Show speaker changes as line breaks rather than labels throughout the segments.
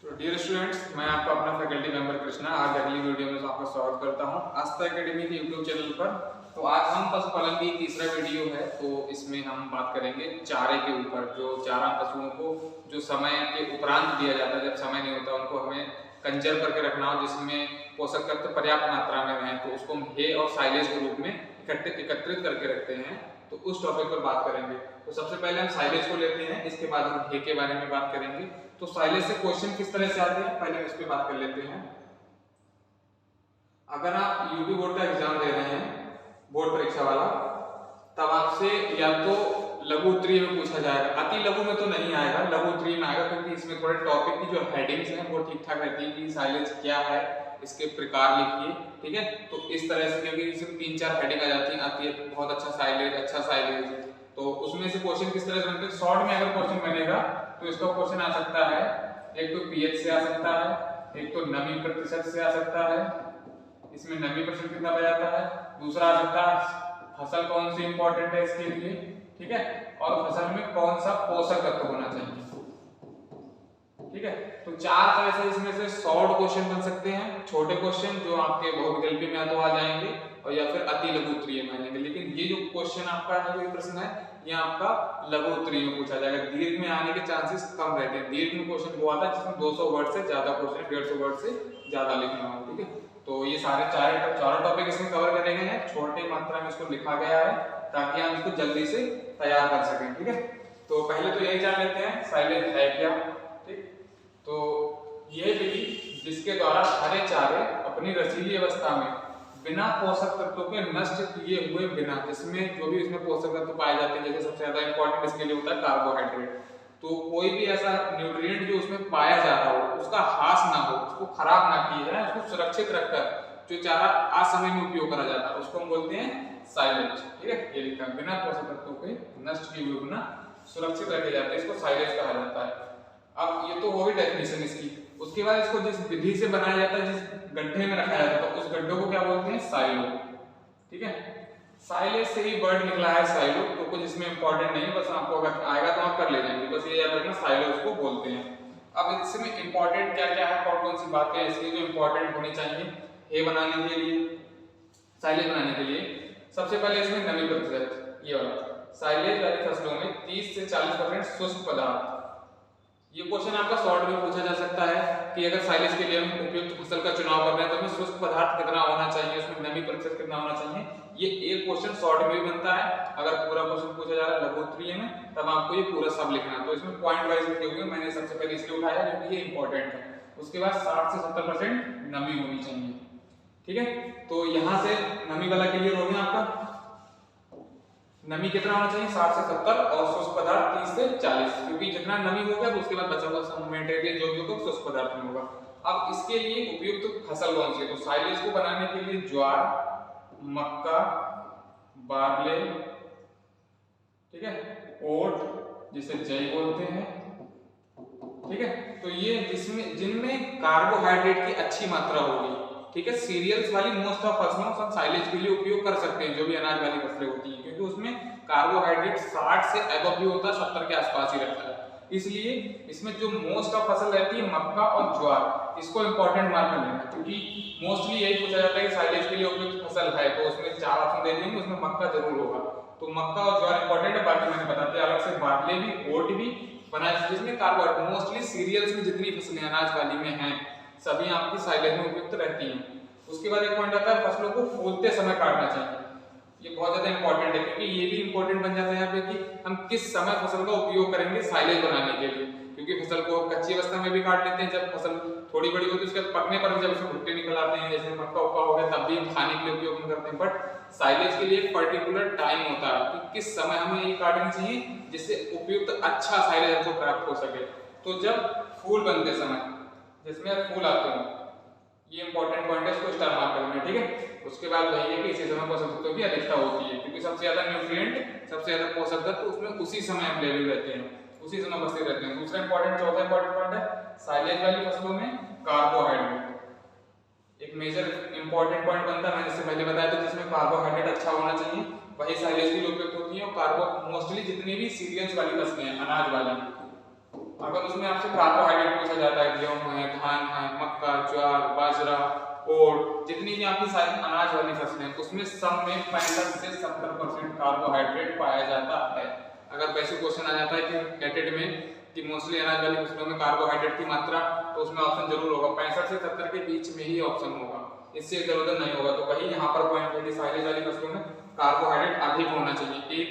तो dear students, मैं आपका अपना फैकल्टी मेंबर कृष्णा आज अगली वीडियो में आपका स्वागत करता हूं आस्था एकेडमी के यूट्यूब चैनल पर। तो आज हम पशुपालन की तीसरा वीडियो है। तो इसमें हम बात करेंगे चारे के ऊपर। जो चारा पशुओं को जो समय के उपरांत दिया जाता है, जब समय नहीं होता उनको हमें कंजर्व करके रखना हो, जिसमें पोषक तत्व पर्याप्त मात्रा में रहें, तो उसको हम हे और साइलेज के रूप में एकत्रित करके रखते हैं। तो उस टॉपिक पर बात करेंगे। तो सबसे पहले हम साइलेज को लेते हैं, इसके बाद हम हे के बारे में बात करेंगे। तो साइलेज से क्वेश्चन किस तरह से आते हैं, पहले हम इस पे बात कर लेते हैं। अगर आप यूपी बोर्ड का एग्जाम दे रहे हैं, बोर्ड परीक्षा वाला, तब आपसे या तो लघु उत्तरीय में पूछा जाएगा, अति लघु में तो नहीं आएगा, लघु उत्तरीय में आएगा, क्योंकि इसमें थोड़े टॉपिक की जो हेडिंग्स हैं वो ठीक ठाक रहती है कि साइलेज क्या है, इसके प्रकार लिखिए, ठीक है। तो इस तरह से, क्योंकि इसमें 3-4 हेडिंग आ जाती हैं, आती है बहुत अच्छा साइलेज, तो उसमें से क्वेश्चन किस तरह से बनते हैं। शॉर्ट में अगर क्वेश्चन बनेगा तो इसका क्वेश्चन आ सकता है, एक तो पीएच से आ सकता है, एक तो नमी प्रतिशत से आ सकता है, इसमें नमी प्रतिशत कितना बन जाता है, दूसरा आ सकता है फसल कौन सी इंपॉर्टेंट है इसके लिए, ठीक है, और फसल में कौन सा पोषक तत्व होना चाहिए, ठीक है। तो 4 तरह से इसमें से शॉर्ट क्वेश्चन बन सकते हैं, छोटे क्वेश्चन जो आपके बहुविकल्पी में तो आ जाएंगे, और या फिर अति लघु उत्तरीय में आ जाएंगे। लेकिन ये जो क्वेश्चन आपका है, जो प्रश्न है, ये आपका लघु उत्तरीय में पूछा जाएगा। दीर्घ में आने के चांसेस कम रहते हैं। दीर्घ में क्वेश्चन वो आता है जिसमें 200 वर्ड से ज्यादा क्वेश्चन, 150 वर्ड से ज्यादा लिखना हो, ठीक है। तो ये चारों टॉपिक इसमें कवर करे गए हैं, छोटे मात्रा में इसको लिखा गया है ताकि हम इसको जल्दी से तैयार कर सकें, ठीक है। तो पहले तो यही जान लेते हैं साइलेज है क्या, ठीक। तो यह विधि जिसके द्वारा हरे चारे अपनी रसीली अवस्था में बिना पोषक तत्वों के नष्ट किए हुए बिना, जिसमें जो भी इसमें पोषक तत्व पाए जाते हैं, जैसे सबसे ज्यादा इंपॉर्टेंट इसके लिए होता है कार्बोहाइड्रेट, तो कोई भी ऐसा न्यूट्रिएंट जो उसमें पाया जा रहा हो उसका ह्रास ना हो, उसको खराब ना किया जाए, उसको सुरक्षित रखकर जो चारा असमय में उपयोग करा जाता है उसको हम बोलते हैं साइलेज, ठीक है। ये लिखा है, बिना पोषक तत्वों के नष्ट किए हुए बिना सुरक्षित रखे जाते हैं, इसको साइलेज कहा जाता है। अब ये तो हो गई डेफिनेशन इसकी। उसके बाद इसको जिस विधि से बनाया जाता है, जिस गड्ढे में रखा जाता है, तो उस गड्ढे को क्या बोलते हैं, साइलो, ठीक है। साइलेज से ही वर्ड निकला है साइलो, तो कुछ इसमें इंपॉर्टेंट नहीं, बस आपको अगर आएगा तो आप कर ले जाएंगे, बस ये याद रखना साइलो उसको बोलते हैं। अब इसमें इंपॉर्टेंट क्या क्या है, कौन कौन सी बातें इसकी जो इंपॉर्टेंट होनी चाहिए ए बनाने के लिए, साइलेज बनाने के लिए। सबसे पहले इसमें नमी प्रतिशत, ये वाला साइलेज वाली फसलों में 30 से 40% शुष्क पदार्थ। ये क्वेश्चन आपका शॉर्ट में पूछा जा सकता है कि अगर साइलेज के लिए हम उपयुक्त फसल का चुनाव कर रहे हैं तो हमें शुष्क पदार्थ कितना होना चाहिए, उसमें नमी प्रतिशत कितना होना चाहिए। ये एक क्वेश्चन शॉर्ट में भी बनता है। अगर पूरा क्वेश्चन पूछा जा रहा है लघु उत्तरीय में, तब आपको ये पूरा सब लिखना है। तो इसमें पॉइंट वाइज लिखे हुए मैंने सबसे पहले इसलिए उठाया क्योंकि ये इंपॉर्टेंट है। उसके बाद 60 से 70% नमी होनी चाहिए, ठीक है। तो यहाँ से नमी वाला क्लियर हो गया आपका। नमी कितना होना चाहिए, 60 से 70, और शुष्क पदार्थ 30 से 40, क्योंकि जितना नमी होगा तो उसके बाद बचा हुआ सब मटेरियल जो भी होगा शुष्क पदार्थ में होगा। अब इसके लिए उपयुक्त फसल कौन सी है, तो साइलेज को बनाने के लिए ज्वार, मक्का, बार्ले, ठीक है, ओट जिसे जई बोलते हैं, ठीक है। तो ये जिनमें कार्बोहाइड्रेट की अच्छी मात्रा होगी, ठीक है। सीरियल्स वाली मोस्ट ऑफ फसलों सब साइलेज के लिए उपयोग कर सकते हैं, जो भी अनाज वाली फसलें होती हैं, क्योंकि उसमें कार्बोहाइड्रेट 60 से अबव भी होता है, 70 के आसपास ही रहता है। इसलिए इसमें जो मोस्ट ऑफ फसल रहती है मक्का और ज्वार, इसको इंपॉर्टेंट मार्क लेना, क्योंकि मोस्टली यही पूछा जाता है कि साइलेज के लिए उपयुक्त फसल है, तो उसमें 4 ऑप्शन दे देंगे, उसमें मक्का जरूर होगा। तो मक्का और ज्वार इंपॉर्टेंट है, बाकी मैंने बता दिया। अलग से बार्ले भी, ओट भी बनाए, जिसमें कार्बोहाइड्रेट मोस्टली सीरियल्स में जितनी फसलें अनाज वाली में हैं सभी आपकी साइलेज में उपयुक्त रहती हैं। उसके बाद एक पॉइंट आता है फसलों को फूलते समय काटना चाहिए। ये बहुत ज्यादा इंपॉर्टेंट है, क्योंकि ये भी इंपॉर्टेंट बन जाता है यहाँ पे कि हम किस समय फसल का उपयोग करेंगे साइलेज बनाने के लिए। क्योंकि फसल को कच्ची अवस्था में भी काट लेते हैं, जब फसल थोड़ी बड़ी होती है उसके पकने पर भी जब उसमें भुट्टे निकल आते हैं, जैसे मक्का उक्का हो गया, तब भी हम खाने के लिए उपयोग करते हैं। बट साइलेज के लिए एक पर्टिकुलर टाइम होता है कि किस समय हमें ये काटना चाहिए जिससे उपयुक्त अच्छा साइलेज हमको प्राप्त हो सके। तो जब फूल बनते समय, जिसमें फूल आते हैं, ये इंपॉर्टेंट पॉइंट है, इसको स्टार मार्क करना है, ठीक है। उसके बाद वही है कि इसी समय पोषक तत्वों की अधिकता होती है, क्योंकि सबसे ज्यादा न्यूट्रिएंट, सबसे ज्यादा पोषक तत्व उसमें उसी समय अवेलेबल रहते हैं, उसी समय उपस्थित रहते हैं। दूसरा इंपॉर्टेंट, चौथा इंपॉर्टेंट पॉइंट है साइलेज वाली फसलों में कार्बोहाइड्रेट एक मेजर इंपॉर्टेंट पॉइंट बनता है। मैंने इससे पहले बताया था, जिसमें कार्बोहाइड्रेट अच्छा होना चाहिए, वही साइलेज के लिए उपयुक्त होती है। और कार्बो मोस्टली जितनी भी सीरियल्स वाली फसलें हैं अनाज वाली, अगर उसमें आपसे कार्बोहाइड्रेट पूछा जाता है, गेहूं है, उसमें सब में 65 से 70% कार्बोहाइड्रेट पाया जाता है। अगर वैसे क्वेश्चन आ जाता है कि कैटेड में कि मोस्टली अनाज वाली फसलों में कार्बोहाइड्रेट की मात्रा, तो उसमें ऑप्शन जरूर होगा 65 से 70 के बीच में ही ऑप्शन होगा, इससे इधर उधर नहीं होगा। तो वही यहाँ पर पॉइंट है कि साइलेज वाली फसलों में कार्बोहाइड्रेट अधिक होना चाहिए,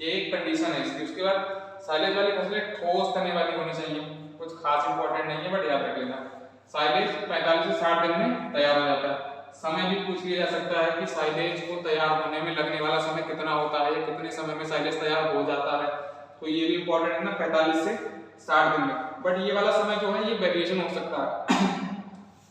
एक कंडीशन है इसकी। उसके बाद साइलेज वाली फसलें ठोस तने वाली होनी चाहिए, कुछ खास इंपॉर्टेंट नहीं है बट याद रख लेना। साइलेज 45 से 60 दिन में तैयार हो जाता है। समय भी पूछ लिया जा सकता है कि साइलेज को तैयार होने में लगने वाला समय कितना होता है, या कितने समय में साइलेज तैयार हो जाता है, तो ये भी इंपॉर्टेंट है ना, 45 से 60 दिन में। बट ये वाला समय जो है ये वेरिएशन हो सकता है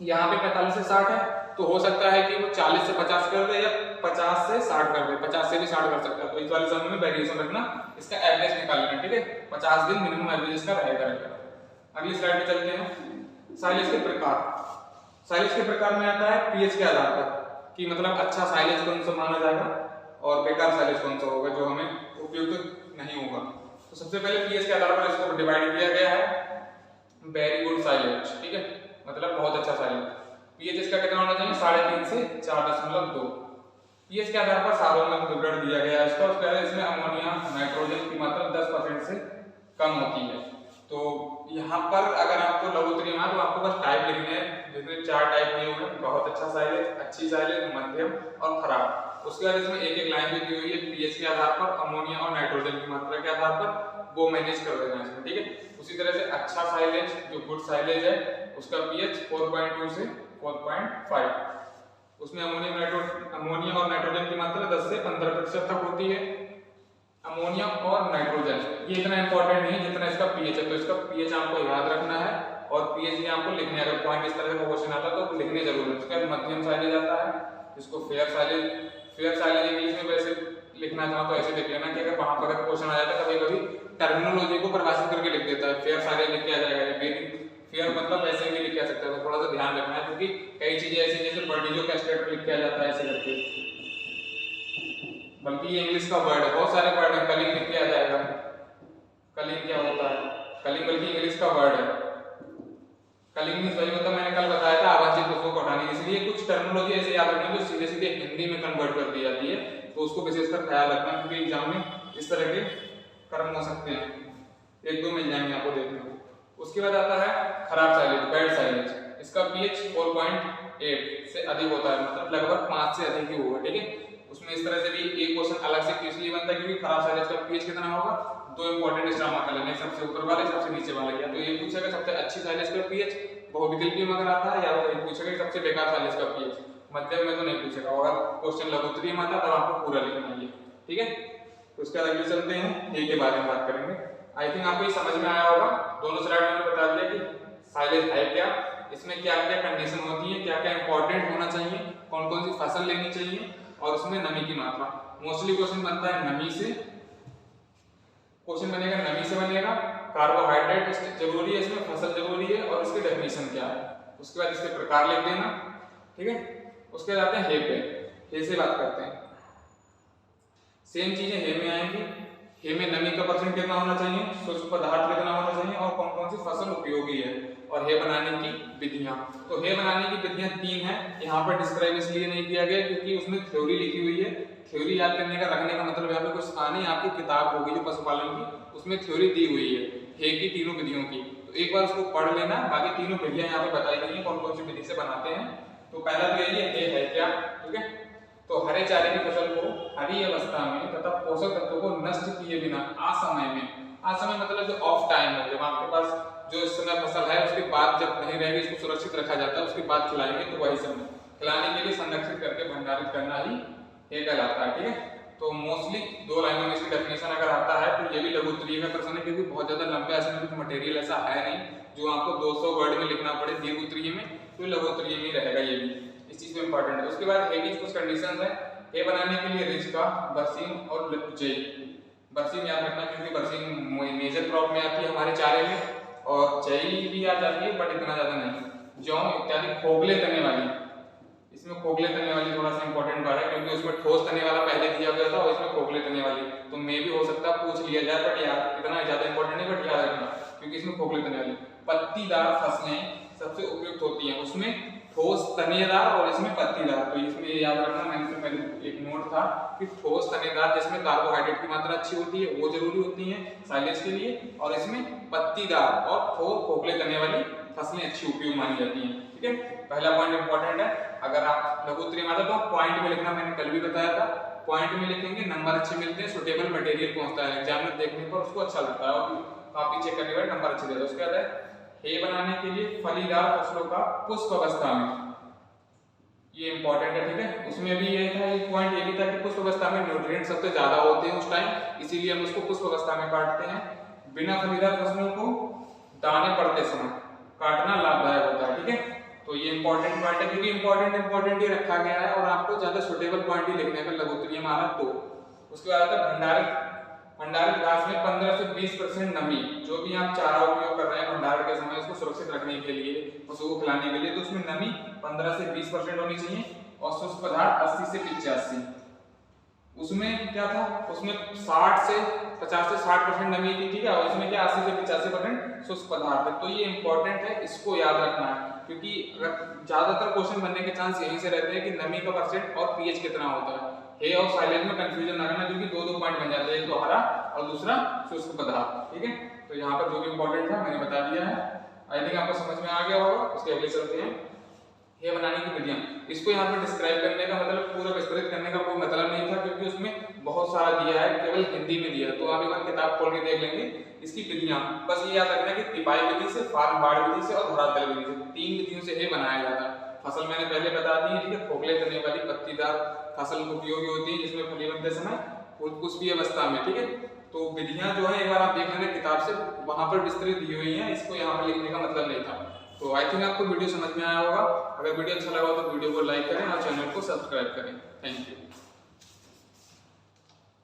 यहाँ पे 45 से 60 है, तो हो सकता है कि वो 40 से 50 कर दे या 50 से 60 कर दे, 50 से भी 60 कर सकता है। तो इस वाले समय में वेरिएशन रखना, इसका एवरेज निकाल लेना, ठीक है। 50 दिन मिनिमम एवरेज इसका रहेगा। अगली स्लाइड पे चलते हैं। साइलेज के प्रकार। साइलेज के प्रकार में आता है पीएच के आधार पर कि मतलब अच्छा साइलेज कौन सा माना जाएगा और बेकार साइलेज कौन सा होगा जो हमें उपयुक्त नहीं होगा। तो सबसे पहले पीएच के आधार पर इसको डिवाइड किया गया है। वेरी गुड साइलेज, ठीक है, मतलब बहुत अच्छा साइलेज। पीएच इसका कितना होना चाहिए, 3.5 से 4.2। पीएच के आधार पर सार्वभौमिक विवरण दिया गया है इसका। उसके बाद इसमें अमोनिया नाइट्रोजन की मात्रा 10% से कम होती है। तो यहाँ पर अगर आपको लघुत्तरी में तो आपको बस टाइप लिखने हैं, जिसमें 4 टाइप दिए हुए हैं, बहुत अच्छा साइलेज, अच्छी साइलेज, मध्यम और खराब। उसके बाद इसमें एक एक लाइन भी दी हुई है पीएच के आधार पर, अमोनिया और नाइट्रोजन की मात्रा के आधार पर, वो मैनेज कर देना है इसमें, ठीक है। उसी तरह से अच्छा साइलेज जो गुड साइलेज है उसका पीएच 4.2 से 4.5, उसमें अमोनिया और नाइट्रोजन की मात्रा 10 से 15% तक होती है। अमोनिया और नाइट्रोजन ये इतना इंपॉर्टेंट नहीं है जितना इसका पीएच है, तो इसका पीएच आपको याद रखना है और पीएच भी आपको लिखने, अगर पॉइंट इस तरह का क्वेश्चन आता है तो लिखने जरूर है। उसके बाद मध्यम साइलेज आता है, जिसको फेयर साइलेज इंग्लिश में वैसे लिखना चाहो तो ऐसे लिख लेना कि अगर वहां पर क्वेश्चन आ जाता है कभी कभी टर्मिनोलॉजी को परिभाषित करके लिख देता है, फेयर साइलेज लिख के आ जाएगा, फेयर मतलब ऐसे भी लिख के आ सकता है। तो थोड़ा सा ध्यान रखना है क्योंकि कई चीजें ऐसी जैसे बर्डीजो कैस्केड लिख के आ जाता है ऐसे करके, बल्कि ये इंग्लिश का वर्ड है, बहुत सारे वर्ड है, कलिंग लिख के आ जाएगा। कलिंग क्या होता है, कलिंग बल्कि इंग्लिश का वर्ड है। कलिंग मींस वही होता है, मैंने कल बताया था आवांछित वस्तुओं को हटाने, इसलिए कुछ टर्मिनोलॉजी ऐसे याद रखना जो सीधे सीधे हिंदी में कन्वर्ट कर दी जाती है, तो उसको विशेषकर ख्याल रखना क्योंकि एग्जाम में इस तरह के कर्म हो सकते हैं, एक दो मिल जाएंगे आपको देखने को। उसके बाद आता है खराब साइलेज, बैड साइलेज। इसका पीएच 4.8 से अधिक होता है, मतलब लगभग 5 से अधिक ही होगा, ठीक है। उसमें इस तरह से भी एक क्वेश्चन अलग से इसलिए बनता है क्योंकि खराब साइलेज का पीएच कितना होगा, दो इंपॉर्टेंट स्टार मार्कर लेने, सबसे ऊपर वाले सबसे नीचे वाले, या तो ये पूछेगा सबसे अच्छी साइलेज का पीएच बहुविकल्पी में अगर आता है, या तो ये पूछेगा सबसे बेकार साइलेज का पीएच, मध्यम में तो नहीं पूछेगा। और अगर क्वेश्चन लघुत्तरी में आता है तब आपको पूरा लिखना है, ठीक है। तो उसके बाद अगले चलते हैं, ए के बारे में बात करेंगे। आई थिंक आपको ये समझ में आया होगा, दोनों स्लाइड में बता दिया कि साइलेज है क्या, इसमें क्या क्या कंडीशन होती है, क्या क्या इंपॉर्टेंट होना चाहिए, कौन कौन सी फसल लेनी चाहिए, और उसमें नमी की मात्रा। मोस्टली क्वेश्चन बनता है नमी से, क्वेश्चन बनेगा नमी से बनेगा, कार्बोहाइड्रेट जरूरी है इसमें, फसल जरूरी है, और इसकी डेफिनेशन क्या है। उसके बाद इसके प्रकार लिख देना, ठीक है। उसके बाद आते हैं हे पे, हे से बात करते हैं। सेम चीजें हे में आएंगी, हे में नमी का परसेंट कितना होना चाहिए, शुष्क पदार्थ कितना होना चाहिए, और कौन कौन सी फसल उपयोगी है, और हे बनाने की विधियां। तो हे बनाने की विधियां 3 हैं, यहाँ पर डिस्क्राइब इसलिए नहीं किया गया क्योंकि उसमें थ्योरी लिखी हुई है। थ्योरी याद करने का रखने का मतलब यहाँ पे कुछ आने आपकी किताब होगी जो पशुपालन की, उसमें थ्योरी दी हुई है हे की तीनों विधियों की, तो एक बार उसको पढ़ लेना। बाकी तीनों विधियां यहाँ पे बताई गई है कौन कौन सी विधि से बनाते हैं। तो पहला तो यही है, हे है क्या, ठीक है। तो हरे चारे की फसल को हरी अवस्था में तथा पोषक तत्वों को नष्ट किए बिना असमय में, असमय मतलब जो ऑफ टाइम है, जब आपके पास जो इस समय फसल है उसके बाद जब नहीं रहेगी, इसको सुरक्षित रखा जाता है, उसके बाद खिलाएंगे, तो वही समय खिलाने के लिए संरक्षित करके भंडारित करना ही हे कहलाता है, ठीक है। तो मोस्टली 2 लाइनों में इसकी डेफिनेशन अगर आता है तो ये भी लघुत्तरीय का प्रश्न है, क्योंकि बहुत ज्यादा लंबा इसमें कुछ मटेरियल ऐसा है नहीं जो आपको 200 वर्ड में लिखना पड़े दीर्घोत्तरीय में, तो लघुत्तरीय में रहेगा, ये भी इस चीज में इंपॉर्टेंट है। उसके बाद हे की कुछ कंडीशंस है। हे बनाने के लिए रिचका, बरसीम और जई, बरसीम याद रखना क्योंकि बरसीम मेजर क्रॉप में आती है हमारे चारे में, और जई भी आ जाती है बट इतना ज्यादा नहीं। जौ इत्यादि खोखले तने वाली, इसमें खोखले तने वाली थोड़ा सा इंपॉर्टेंट बात है क्योंकि उसमें ठोस तने वाला पहले दिया गया था और इसमें खोखले तने वाली, तो मे भी हो सकता है पूछ लिया जाए, बट याद इतना ज्यादा इंपॉर्टेंट नहीं, बट याद रखना क्योंकि इसमें खोखले तने वाली। पत्तीदार फसलें सबसे उपयुक्त होती हैं, उसमें ठोस तनेदार और इसमें पत्तीदार। तो इसमें याद रखना, मैंने इससे पहले एक नोट था कि ठोस तनेदार जिसमें कार्बोहाइड्रेट की मात्रा अच्छी होती है वो जरूरी होती है साइलेज के लिए, और इसमें पत्तीदार और ठोस खोखले तने वाली फसलें अच्छी उपयोग मानी जाती हैं। ठीक है, पहला पॉइंट इंपॉर्टेंट है। अगर आप लघु उत्तरीय में आता तो पॉइंट में लिखना, मैंने कल भी बताया था, पॉइंट में लिखेंगे, नंबर अच्छे मिलते हैं, सुटेबल मटेरियल पहुंचता है एग्जाम में, देखने पर उसको अच्छा लगता है और कॉपी चेक करने के बाद नंबर अच्छे देता है। उसके बाद है हे बनाने के लिए फलीदार फसलों का पुष्प अवस्था में, ये इंपॉर्टेंट है। ठीक है, उसमें भी ये था, एक पॉइंट ये भी था कि पुष्प अवस्था में न्यूट्रिएंट सबसे ज्यादा होते हैं उस टाइम, इसीलिए हम उसको पुष्प अवस्था में काटते हैं। बिना फलीदार फसलों को दाने पड़ते समय काटना लाभदायक होता है। ठीक है, तो ये इंपॉर्टेंट पॉइंट है, क्योंकि इंपॉर्टेंट ही रखा गया है और आपको ज्यादा सुटेबल पॉइंट ही लिखने का लघु उत्तरीय में आना। तो उसके बाद आता है भंडारित घास में 15 से 20% नमी, जो भी आप चारा उपयोग कर रहे हैं भंडारण के समय उसको सुरक्षित रखने के लिए, पशु को खिलाने के लिए, तो उसमें नमी 15 से 20% होनी चाहिए, और शुष्क पदार्थ 80 से 85। उसमें क्या था, उसमें 50 से 60% नमी थी। ठीक है, और इसमें क्या 80 से 85% शुष्क पदार्थ है। तो ये इंपॉर्टेंट है, इसको याद रखना है, क्योंकि ज्यादातर क्वेश्चन बनने के चांस यहीं से रहते हैं कि नमी का परसेंट और पीएच कितना होता है। हे और साइलेज में कंफ्यूजन ना करना, क्योंकि दो पॉइंट बन जाते हैं, एक तो हरा और दूसरा शुष्क पदार्थ। ठीक है, तो यहाँ पर जो भी इंपॉर्टेंट था मैंने बता दिया है, आई थिंक आपको समझ में आ गया होगा। उसके अगले चलते हैं, हे बनाने की विधियां। इसको यहाँ पर डिस्क्राइब करने का मतलब, पूरा विस्तृत करने का कोई मतलब नहीं था, क्योंकि उसमें बहुत सारा दिया है, केवल हिंदी में दिया है। तो आप एक बार किताब खोल के देख लेंगे इसकी विधियां। बस ये याद रखना कि तिपाई विधि से, फार्म बाड़ विधि से और धरातल विधि से, 3 विधियों से हे बनाया जाता है। फसल मैंने पहले बता दी है। ठीक है, खोखले तने वाली पत्तीदार फसल उपयोगी होती है, जिसमें फली बनते समय कुछ भी अवस्था में। ठीक है, तो विधियां जो है एक बार आप देख लेना किताब से, वहां पर विस्तृत दी हुई है, इसको यहाँ पर लिखने का मतलब नहीं था। तो आई थिंक आपको वीडियो समझ में आया होगा। अगर वीडियो अच्छा लगा हो तो वीडियो को लाइक करें और चैनल को सब्सक्राइब करें। Thank you.